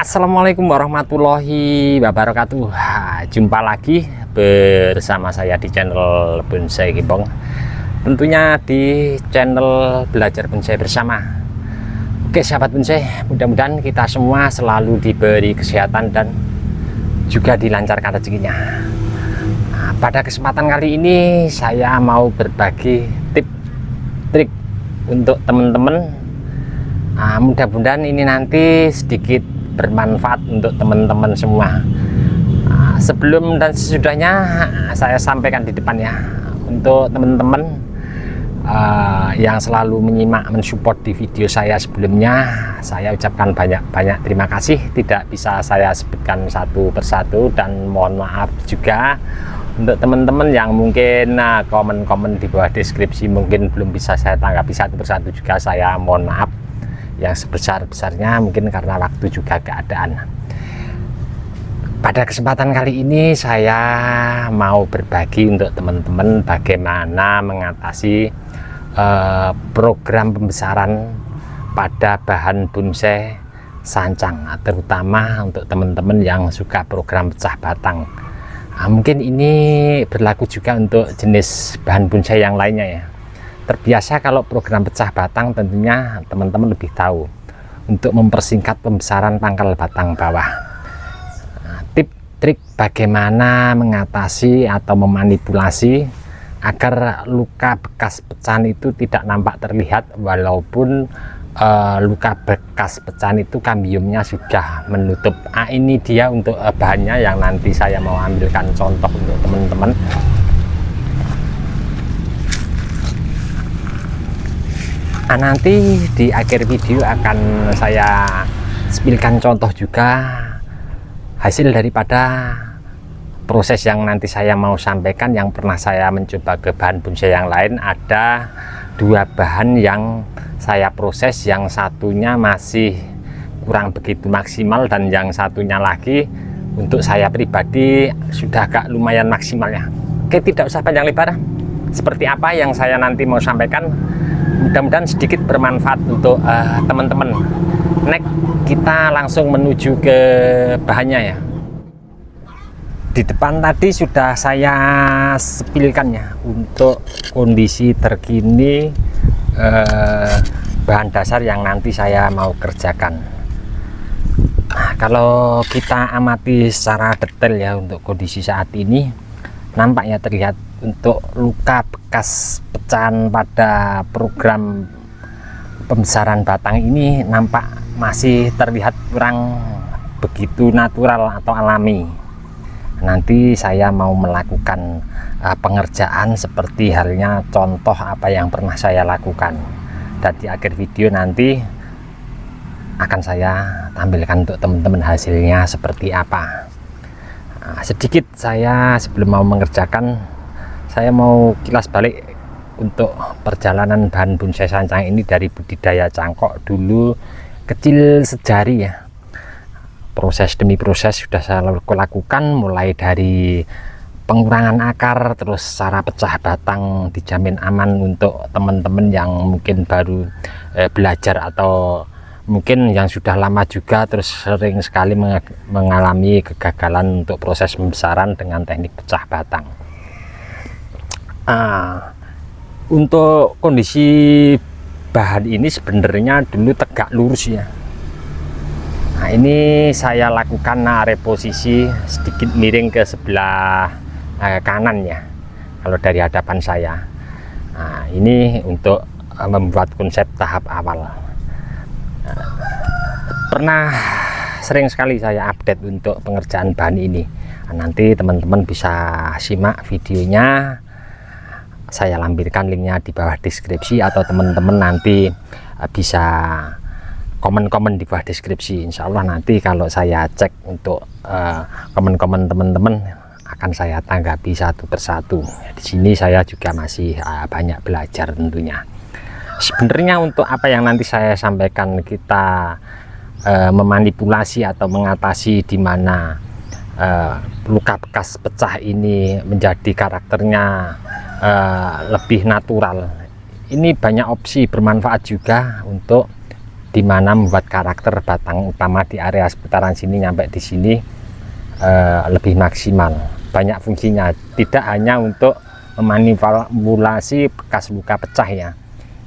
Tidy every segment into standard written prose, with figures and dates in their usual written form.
Assalamualaikum warahmatullahi wabarakatuh. Jumpa lagi bersama saya di channel Bonsai Gimbong, tentunya di channel Belajar Bonsai Bersama. Oke sahabat bonsai, mudah-mudahan kita semua selalu diberi kesehatan dan juga dilancarkan rezekinya. Pada kesempatan kali ini saya mau berbagi trik untuk teman-teman. Mudah-mudahan ini nanti sedikit bermanfaat untuk teman-teman semua. Sebelum dan sesudahnya saya sampaikan di depannya untuk teman-teman yang selalu menyimak mensupport di video saya sebelumnya, saya ucapkan banyak terima kasih. Tidak bisa saya sebutkan satu persatu, dan mohon maaf juga untuk teman-teman yang mungkin komen-komen di bawah deskripsi mungkin belum bisa saya tanggapi satu persatu, juga saya mohon maaf yang sebesar-besarnya, mungkin karena waktu juga keadaan. Pada kesempatan kali ini saya mau berbagi untuk teman-teman bagaimana mengatasi program pembesaran pada bahan bonsai sancang, terutama untuk teman-teman yang suka program pecah batang. Mungkin ini berlaku juga untuk jenis bahan bonsai yang lainnya ya. Terbiasa kalau program pecah batang, tentunya teman-teman lebih tahu untuk mempersingkat pembesaran pangkal batang bawah. Tip-trik bagaimana mengatasi atau memanipulasi agar luka bekas pecahan itu tidak nampak terlihat, walaupun luka bekas pecahan itu kambiumnya sudah menutup. Ini dia untuk bahannya yang nanti saya mau ambilkan contoh untuk teman-teman. Nanti di akhir video akan saya spilkan contoh juga hasil daripada proses yang nanti saya mau sampaikan, yang pernah saya mencoba ke bahan bonsai yang lain. Ada dua bahan yang saya proses, yang satunya masih kurang begitu maksimal, dan yang satunya lagi untuk saya pribadi sudah agak lumayan maksimalnya. Oke, tidak usah panjang lebar, seperti apa yang saya nanti mau sampaikan, mudah-mudahan sedikit bermanfaat untuk teman-teman. Next kita langsung menuju ke bahannya ya. Di depan tadi sudah saya spilkan ya untuk kondisi terkini bahan dasar yang nanti saya mau kerjakan. Kalau kita amati secara detail ya untuk kondisi saat ini, nampaknya terlihat untuk luka bekas pecahan pada program pembesaran batang ini nampak masih terlihat kurang begitu natural atau alami. Nanti saya mau melakukan pengerjaan seperti halnya contoh apa yang pernah saya lakukan, dan di akhir video nanti akan saya tampilkan untuk teman-teman hasilnya seperti apa. Sedikit saya sebelum mau mengerjakan, saya mau kilas balik untuk perjalanan bahan bonsai sancang ini dari budidaya cangkok dulu kecil sejari ya. Proses demi proses sudah saya lakukan, mulai dari pengurangan akar, terus cara pecah batang dijamin aman untuk teman-teman yang mungkin baru belajar, atau mungkin yang sudah lama juga terus sering sekali mengalami kegagalan untuk proses pembesaran dengan teknik pecah batang. Untuk kondisi bahan ini sebenarnya dulu tegak lurus ya. Ini saya lakukan reposisi sedikit miring ke sebelah kanan ya, kalau dari hadapan saya. Ini untuk membuat konsep tahap awal. Pernah sering sekali saya update untuk pengerjaan bahan ini. Nanti teman-teman bisa simak videonya, saya lampirkan linknya di bawah deskripsi, atau teman-teman nanti bisa komen-komen di bawah deskripsi. Insya Allah nanti kalau saya cek untuk komen-komen teman-teman akan saya tanggapi satu persatu. Di sini saya juga masih banyak belajar tentunya. Sebenarnya untuk apa yang nanti saya sampaikan, kita memanipulasi atau mengatasi di mana luka bekas pecah ini menjadi karakternya lebih natural. Ini banyak opsi bermanfaat juga untuk dimana membuat karakter batang utama di area seputaran sini sampai di sini lebih maksimal. Banyak fungsinya, tidak hanya untuk memanipulasi bekas luka pecah ya,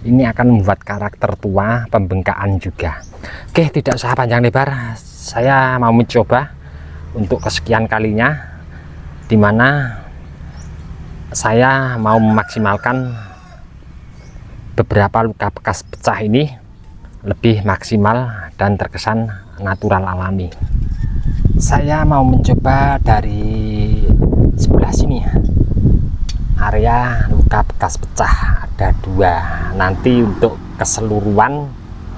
ini akan membuat karakter tua, pembengkakan juga. Oke, tidak usah panjang lebar, saya mau mencoba untuk kesekian kalinya, dimana saya mau memaksimalkan beberapa luka bekas pecah ini lebih maksimal dan terkesan natural alami. Saya mau mencoba dari sebelah sini ya, area luka bekas pecah ada 2. Nanti untuk keseluruhan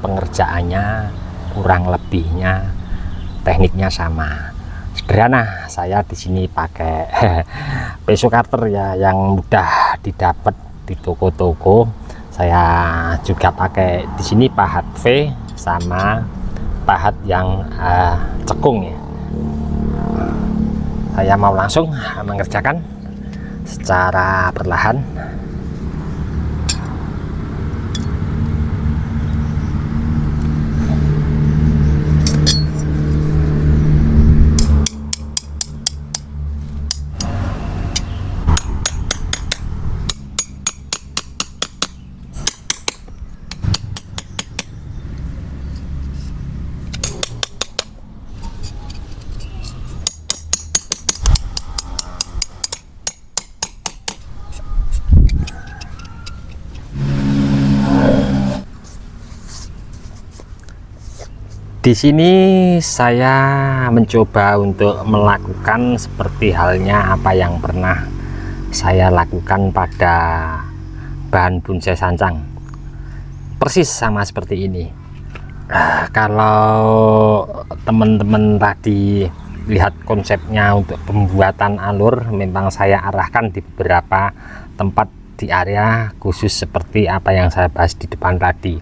pengerjaannya kurang lebihnya tekniknya sama, sederhana. Saya di sini pakai peso cutter ya, yang mudah didapat di toko-toko. Saya juga pakai di sini pahat V sama pahat yang cekung ya. Saya mau langsung mengerjakan secara perlahan. Di sini saya mencoba untuk melakukan seperti halnya apa yang pernah saya lakukan pada bahan bonsai sancang, persis sama seperti ini. Kalau teman-teman tadi lihat konsepnya untuk pembuatan alur, memang saya arahkan di beberapa tempat di area khusus seperti apa yang saya bahas di depan tadi.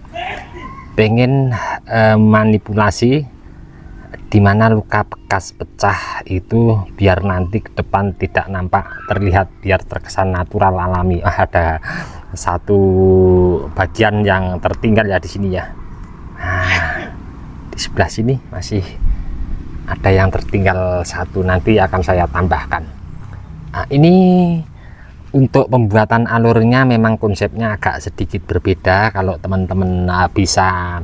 Pengen manipulasi dimana luka bekas pecah itu biar nanti ke depan tidak nampak terlihat, biar terkesan natural alami. Ada satu bagian yang tertinggal ya di sini ya. Nah, di sebelah sini masih ada yang tertinggal satu, nanti akan saya tambahkan. Nah, ini untuk pembuatan alurnya memang konsepnya agak sedikit berbeda. Kalau teman-teman bisa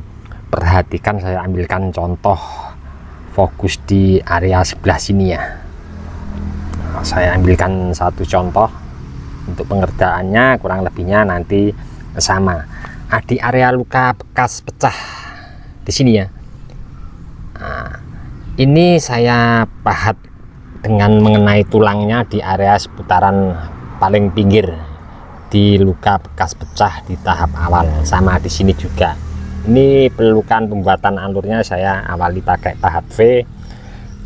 perhatikan, saya ambilkan contoh fokus di area sebelah sini ya. Saya ambilkan satu contoh untuk pengerjaannya, kurang lebihnya nanti sama. Di area luka bekas pecah di sini ya. Nah, ini saya pahat dengan mengenai tulangnya di area seputaran paling pinggir di luka bekas pecah di tahap awal. Sama di sini juga. Ini pelukan pembuatan alurnya saya awali pakai pahat V,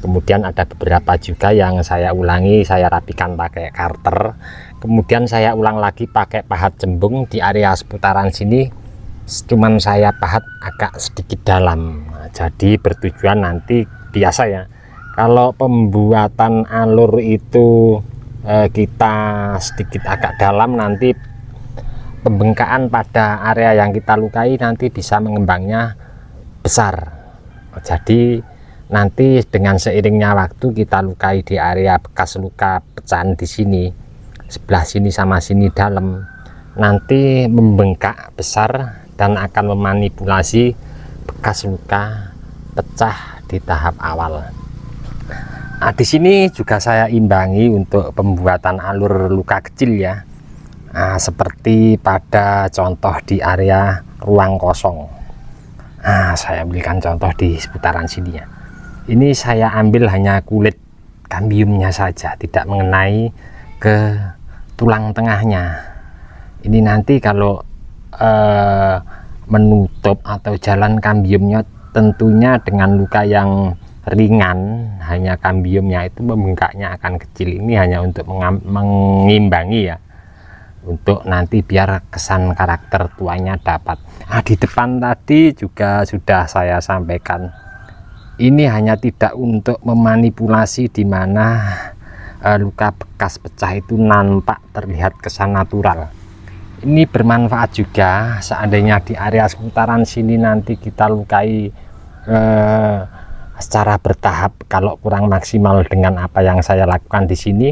kemudian ada beberapa juga yang saya ulangi, saya rapikan pakai karter, kemudian saya ulang lagi pakai pahat cembung di area seputaran sini. Cuman saya pahat agak sedikit dalam. Nah, jadi bertujuan nanti biasa ya, kalau pembuatan alur itu kita sedikit agak dalam, nanti pembengkakan pada area yang kita lukai nanti bisa mengembangnya besar. Jadi nanti dengan seiringnya waktu kita lukai di area bekas luka pecahan di sini, sebelah sini sama sini dalam, nanti membengkak besar dan akan memanipulasi bekas luka pecah di tahap awal. Nah, di sini juga saya imbangi untuk pembuatan alur luka kecil ya. Nah, seperti pada contoh di area ruang kosong. Nah, saya ambilkan contoh di seputaran sini ya. Ini saya ambil hanya kulit kambiumnya saja, tidak mengenai ke tulang tengahnya. Ini nanti kalau menutup atau jalan kambiumnya tentunya dengan luka yang ringan, hanya kambiumnya itu membengkaknya akan kecil. Ini hanya untuk mengimbangi ya, untuk nanti biar kesan karakter tuanya dapat. Di depan tadi juga sudah saya sampaikan, ini hanya tidak untuk memanipulasi di mana luka bekas pecah itu nampak terlihat kesan natural. ini bermanfaat juga. Seandainya di area seputaran sini nanti kita lukai secara bertahap, kalau kurang maksimal dengan apa yang saya lakukan di sini,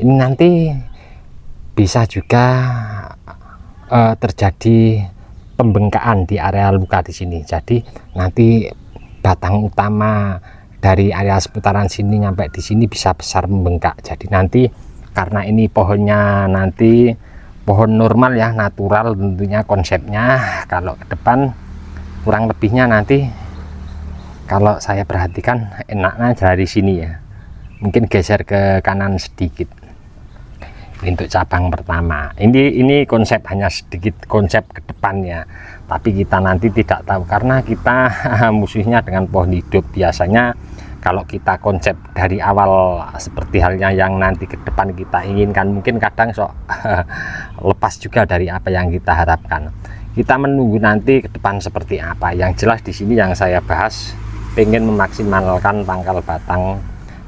ini nanti bisa juga terjadi pembengkakan di area luka di sini. Jadi nanti batang utama dari area seputaran sini nyampe di sini bisa besar membengkak. Jadi nanti karena ini pohonnya nanti pohon normal ya, natural tentunya konsepnya. Kalau ke depan kurang lebihnya nanti kalau saya perhatikan enaknya dari sini ya, mungkin geser ke kanan sedikit. Ini untuk cabang pertama. Ini konsep, hanya sedikit konsep ke depannya, tapi kita nanti tidak tahu karena kita musuhnya dengan pohon hidup. Biasanya kalau kita konsep dari awal seperti halnya yang nanti ke depan kita inginkan, mungkin kadang lepas juga dari apa yang kita harapkan. Kita menunggu nanti ke depan seperti apa. Yang jelas di sini yang saya bahas, pengen memaksimalkan pangkal batang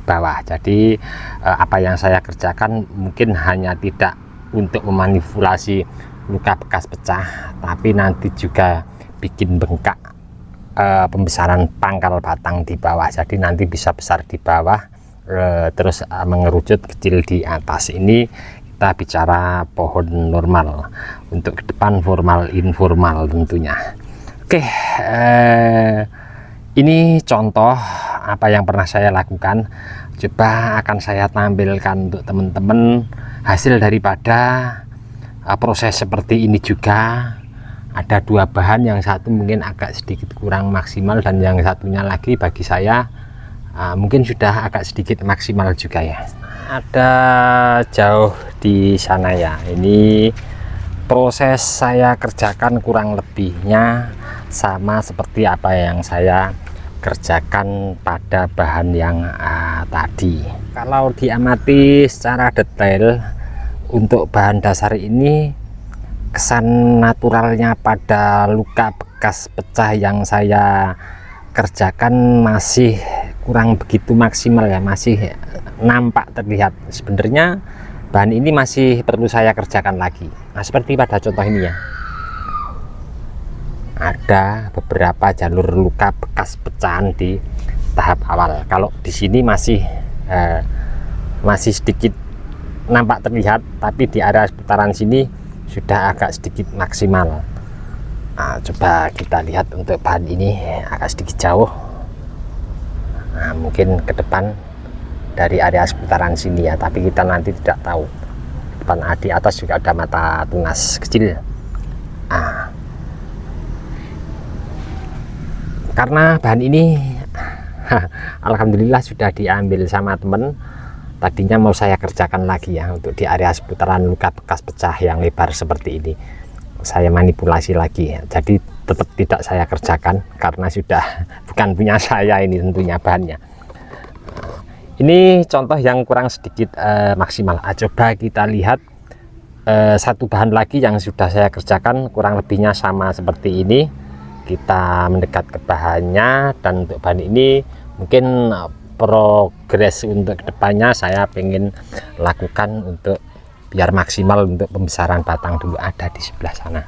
bawah. Jadi apa yang saya kerjakan mungkin hanya tidak untuk memanipulasi luka bekas pecah, tapi nanti juga bikin bengkak pembesaran pangkal batang di bawah. Jadi nanti bisa besar di bawah, terus mengerucut kecil di atas. Ini kita bicara pohon normal. Untuk ke depan formal informal tentunya. Oke, ini contoh apa yang pernah saya lakukan. Coba akan saya tampilkan untuk teman-teman hasil daripada proses seperti ini juga. Ada dua bahan, yang satu mungkin agak sedikit kurang maksimal dan yang satunya lagi bagi saya mungkin sudah agak sedikit maksimal juga ya. Ada jauh di sana ya. Ini proses saya kerjakan kurang lebihnya sama seperti apa yang saya kerjakan pada bahan yang tadi. Kalau diamati secara detail untuk bahan dasar ini, kesan naturalnya pada luka bekas pecah yang saya kerjakan masih kurang begitu maksimal ya, masih nampak terlihat. Sebenarnya bahan ini masih perlu saya kerjakan lagi. Nah, seperti pada contoh ini ya, ada beberapa jalur luka bekas pecahan di tahap awal. Kalau di sini masih sedikit nampak terlihat, tapi di area seputaran sini sudah agak sedikit maksimal. Nah, coba kita lihat untuk bahan ini agak sedikit jauh. Nah, mungkin ke depan dari area seputaran sini ya, tapi kita nanti tidak tahu. Depan di atas juga ada mata tunas kecil. Nah, karena bahan ini alhamdulillah sudah diambil sama temen. Tadinya mau saya kerjakan lagi ya untuk di area seputaran luka bekas pecah yang lebar seperti ini. Saya manipulasi lagi ya. Jadi tetap tidak saya kerjakan karena sudah bukan punya saya ini tentunya bahannya. Ini contoh yang kurang sedikit maksimal. Coba kita lihat satu bahan lagi yang sudah saya kerjakan kurang lebihnya sama seperti ini. Kita mendekat ke bahannya, dan untuk bahan ini mungkin progres untuk kedepannya saya pengen lakukan untuk biar maksimal untuk pembesaran batang dulu. Ada di sebelah sana.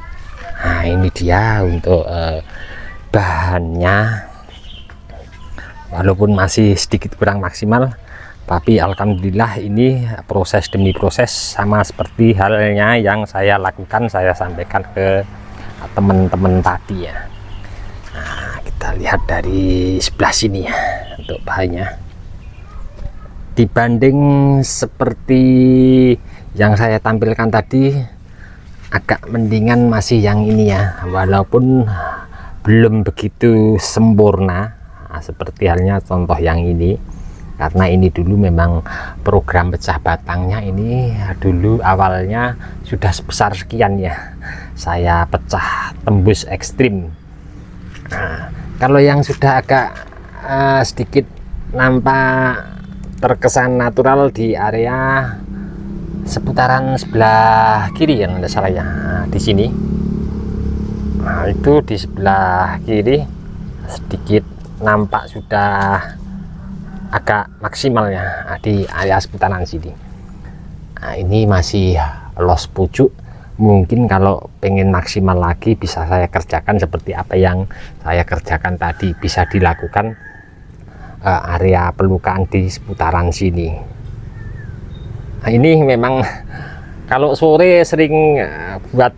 Nah, ini dia untuk bahannya. Walaupun masih sedikit kurang maksimal, tapi alhamdulillah ini proses demi proses sama seperti halnya yang saya lakukan, saya sampaikan ke teman-teman tadi ya. Nah, kita lihat dari sebelah sini ya untuk bahannya. Dibanding seperti yang saya tampilkan tadi, agak mendingan masih yang ini ya, walaupun belum begitu sempurna. Nah, seperti halnya contoh yang ini, karena ini dulu memang program pecah batangnya ini dulu awalnya sudah sebesar sekian ya, saya pecah tembus ekstrim. Nah, kalau yang sudah agak sedikit nampak terkesan natural di area seputaran sebelah kiri yang tidak salah ya, nah, di sini. Nah, itu di sebelah kiri sedikit nampak sudah agak maksimal ya di area seputaran sini. Nah, ini masih los pucuk, Mungkin kalau pengen maksimal lagi bisa saya kerjakan seperti apa yang saya kerjakan tadi, bisa dilakukan area pelukaan di seputaran sini. Nah, ini memang kalau sore sering buat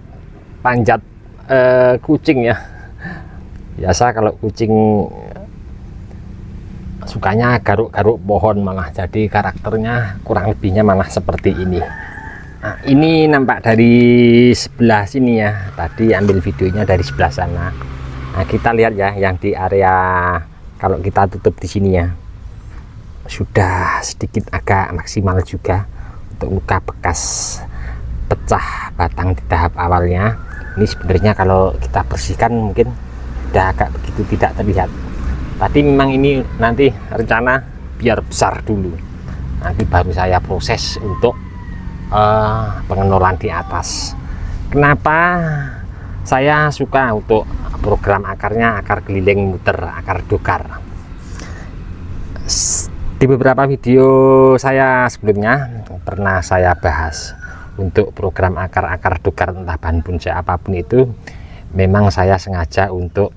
panjat kucing ya. Biasa kalau kucing sukanya garuk-garuk pohon, malah jadi karakternya kurang lebihnya malah seperti ini. Nah, ini nampak dari sebelah sini ya, tadi ambil videonya dari sebelah sana. Nah, kita lihat ya yang di area, kalau kita tutup di sini ya, sudah sedikit agak maksimal juga untuk luka bekas pecah batang di tahap awalnya. Ini sebenarnya kalau kita bersihkan mungkin sudah agak begitu tidak terlihat. Tadi memang ini nanti rencana biar besar dulu, nanti baru saya proses untuk pengenolan di atas. Kenapa saya suka untuk program akarnya, akar keliling muter, akar dokar? Di beberapa video saya sebelumnya pernah saya bahas untuk program akar-akar dokar, entah bahan bonsai apapun itu, memang saya sengaja untuk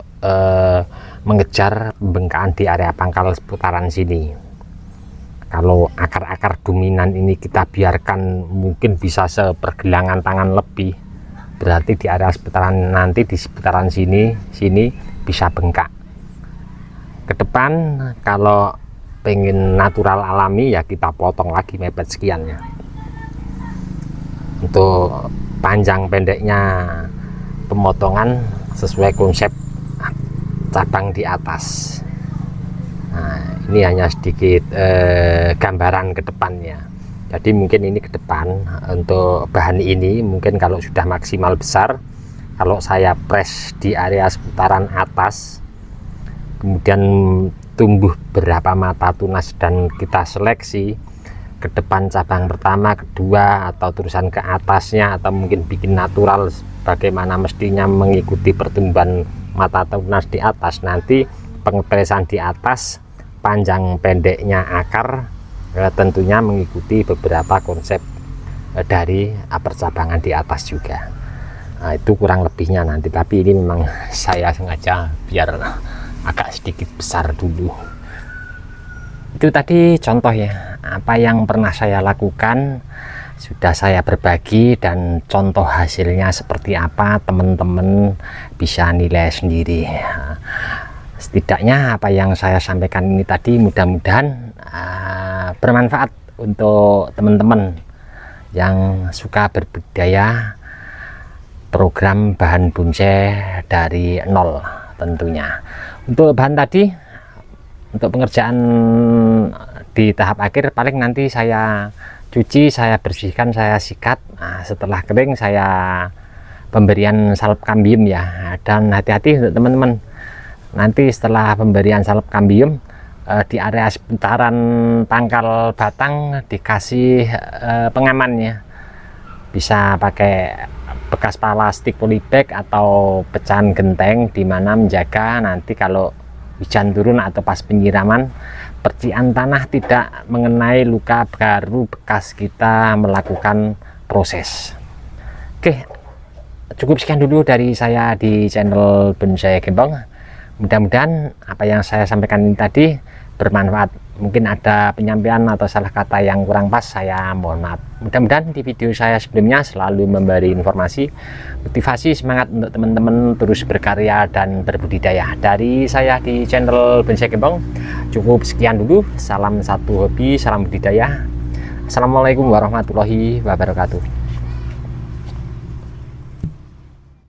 mengejar pembengkakan di area pangkal seputaran sini. Kalau akar-akar dominan ini kita biarkan mungkin bisa sepergelangan tangan lebih, berarti di area seputaran nanti, di seputaran sini bisa bengkak. Ke depan kalau pengen natural alami ya kita potong lagi mepet sekiannya. Untuk panjang pendeknya pemotongan sesuai konsep cabang di atas. Nah, ini hanya sedikit gambaran ke depannya. Jadi mungkin ini ke depan untuk bahan ini, mungkin kalau sudah maksimal besar, kalau saya press di area seputaran atas, kemudian tumbuh berapa mata tunas dan kita seleksi ke depan cabang pertama, kedua, atau terusan ke atasnya, atau mungkin bikin natural bagaimana mestinya mengikuti pertumbuhan mata tunas di atas. Nanti pengepresan di atas, panjang pendeknya akar tentunya mengikuti beberapa konsep dari percabangan di atas juga. Nah, itu kurang lebihnya nanti, tapi ini memang saya sengaja biar agak sedikit besar dulu. Itu tadi contoh ya, apa yang pernah saya lakukan sudah saya berbagi, dan contoh hasilnya seperti apa teman-teman bisa nilai sendiri. Setidaknya apa yang saya sampaikan ini tadi mudah-mudahan bermanfaat untuk teman-teman yang suka berbudidaya program bahan bonsai dari nol tentunya. Untuk bahan tadi, untuk pengerjaan di tahap akhir paling nanti saya cuci, saya bersihkan, saya sikat. Nah, setelah kering saya pemberian salep kambium ya. Dan hati-hati untuk teman-teman, nanti setelah pemberian salep kambium di area seputaran pangkal batang dikasih pengamannya, bisa pakai bekas plastik polybag atau pecahan genteng, dimana menjaga nanti kalau hujan turun atau pas penyiraman, percikan tanah tidak mengenai luka baru bekas kita melakukan proses. Oke, cukup sekian dulu dari saya di channel Bonsai Gembong. Mudah-mudahan apa yang saya sampaikan ini tadi bermanfaat. Mungkin ada penyampaian atau salah kata yang kurang pas, saya mohon maaf. Mudah-mudahan di video saya sebelumnya selalu memberi informasi, motivasi, semangat untuk teman-teman terus berkarya dan berbudidaya. Dari saya di channel Bonsai Gembong cukup sekian dulu. Salam satu hobi, salam budidaya. Assalamualaikum warahmatullahi wabarakatuh.